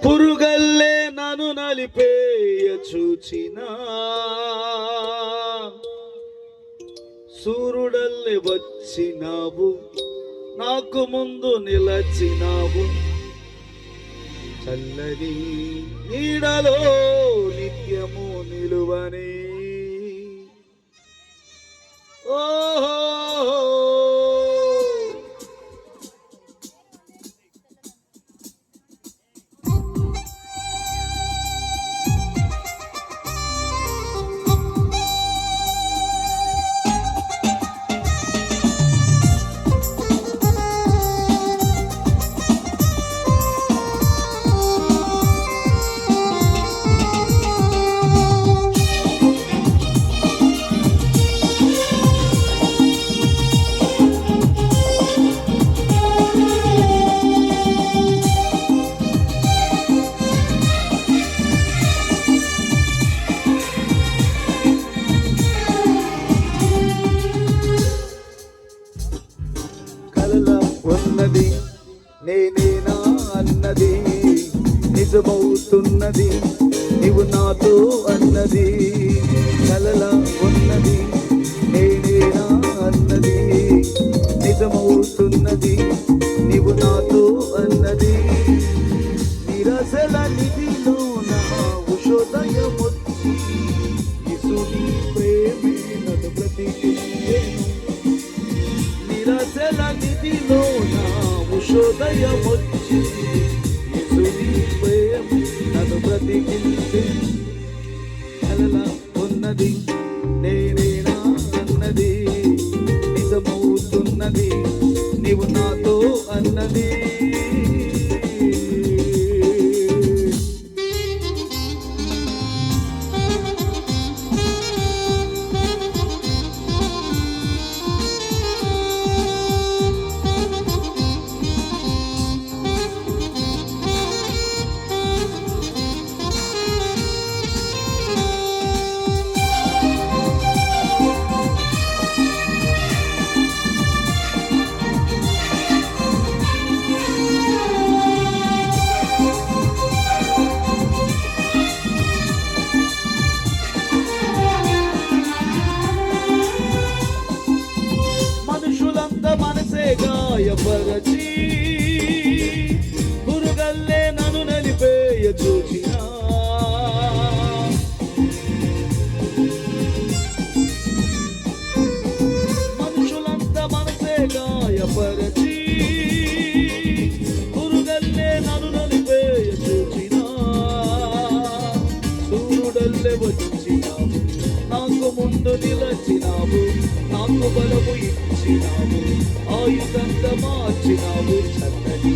పురుగల్లే నన్ను నలిపేయ చూచినా సూర్యుడల్లే వచ్చినావు, నాకు ముందు నిలచినావు. చల్లని నీడలో నిత్యము నిలువని ఓహో ఉన్నది నేనేనా అన్నది నిజమవుతున్నది, నీవు నాతో అన్నది. కలలా ఉన్నది నేనేనా అన్నది నిజమవుతున్నది, నీవు నాతో అన్నది. నిరాశల నిధిలో నా ఉషోదయమొచ్చి యేసుని ప్రేమే నన్ను బ్రతికించెను. నిరాశల నిధిలో నా ఉషోదయమొచ్చి యేసుని ప్రేమే నన్ను బ్రతికించెను. కలలా ఉన్నది నేనేనా అన్నది నిజమవుతున్నది, నీవు నాతో అన్నది. గాయపరచి పురుగల్లే నన్ను నలిపేయ చూచినా మనుషులంతా మనసే గాయపరచి పురుగల్లే నన్ను నలిపేయ చూచినా సూర్యుడల్లే వచ్చినావు, నాకు ముందు నిలచినావు, నాకు బలము ఇచ్చినావు, ఆయుధంగా మార్చినావు. చల్లని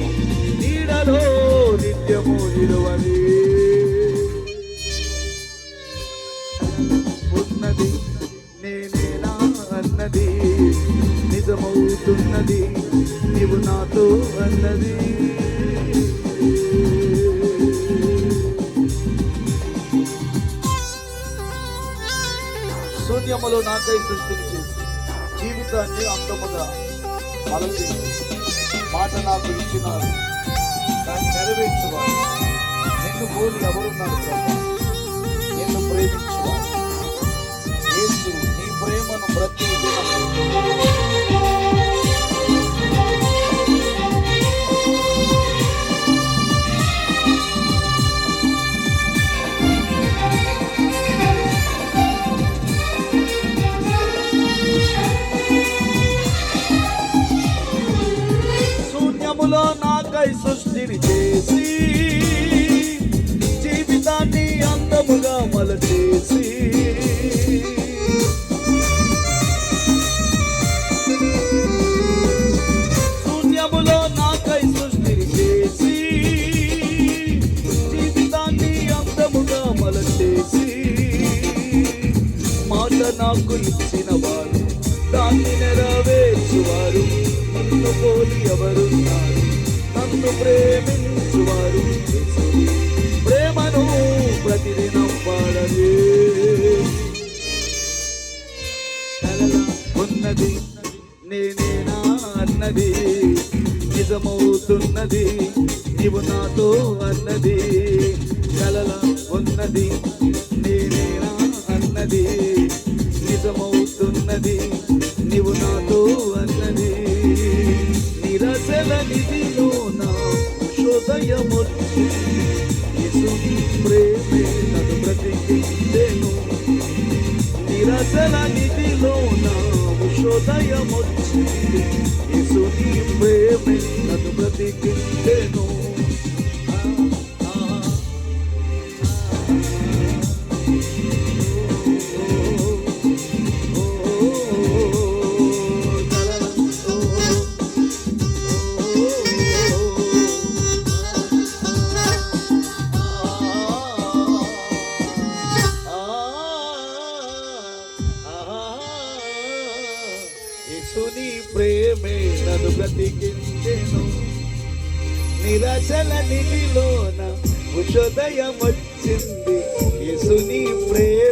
నీడలో నిత్యము నిలువని ఉన్నది నేనేనా అన్నది నిజమవుతున్నది, నీవు నాతో అన్నది. శూన్యములో నాకై సృష్టిని చేసి జీవితాన్ని అంతముగా అలసి మాట నాకు ఇచ్చినారు, దాన్ని నెరవేర్చువాడు. నిన్ను పోలి ఎవరున్నారు ప్రభా? నిన్ను ప్రేమించువాడు యేసు. నీ ప్రేమను ప్రతి నాకై సృష్టిని చేసి జీవితాన్ని అందముగా మలచేసి శూన్యములో నాకై సృష్టిని చేసి జీవితాన్ని అందముగా మలచేసి మాట నాకు ఇచ్చిన వారు దాన్ని నెరవేర్చువారు. నిన్ను పోలి ఎవరున్నారు? నన్ను ప్రేమించువారు. ప్రేమను ప్రతిదినం పాడలే. కలలా ఉన్నది నేనేనా అన్నది నిజమవుతున్నది నీవు నాతో అన్నది, కలల ఉన్నది నేనేనా అన్నది, నిజమవుతున్నది నీవు నాతో అన్నది. నిరసల నిధిలో నా ఉషోదయమొచ్చి యేసుని ప్రేమే నన్ను బ్రతికించెను. నిరసల నిధిలో నా ఉషోదయమొచ్చి యేసుని ప్రేమే నన్ను బ్రతికించెను. యేసుని ప్రేమే నన్ను బ్రతికించెను. నిరాశల నిధిలోన ఉషోదయం వచ్చింది యేసుని ప్రేమ